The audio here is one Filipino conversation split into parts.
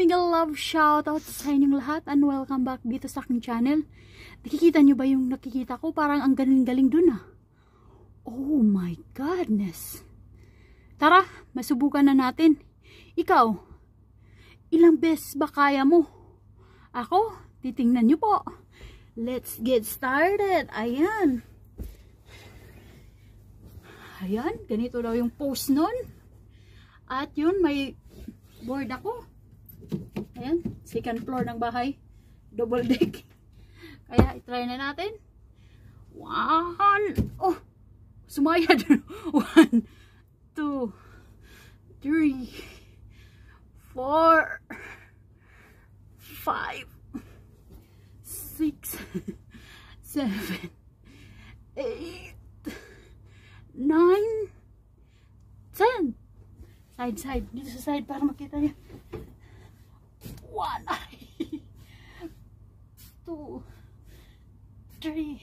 mega love shoutout sa inyong lahat and welcome back dito sa aking channel. Nakikita nyo ba yung nakikita ko? Parang ang galing-galing dun ah. Oh my goodness. Tara, masubukan na natin. Ikaw, ilang beses ba kaya mo? Ako, titingnan nyo po. Let's get started. Ayan. Ayan, ganito daw yung pose nun. At yun, may board ako. Ayan, second floor ng bahay. Double deck. Kaya, itry na natin. 1, oh, sumayad. 1, 2, 3, 4, 5, 6, 7, 8, 9, 10. Side. Dito sa side para makita niya. 1, 2, 3,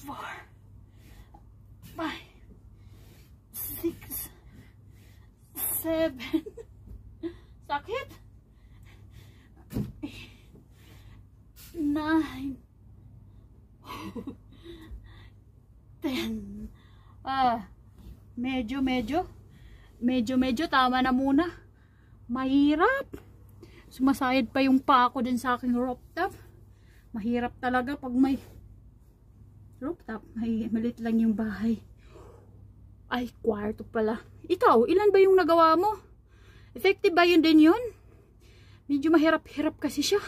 4, 5, 6, 7. Sakit. 9, 10. Medyo tama na muna. Mahirap. Sumasayad pa yung pa ako din sa aking rooftop. Mahirap talaga pag may rooftop. Malit lang yung bahay. Ay, kwarto pala. Ikaw, ilan ba yung nagawa mo? Effective ba yun din yun? Medyo mahirap-hirap kasi siya.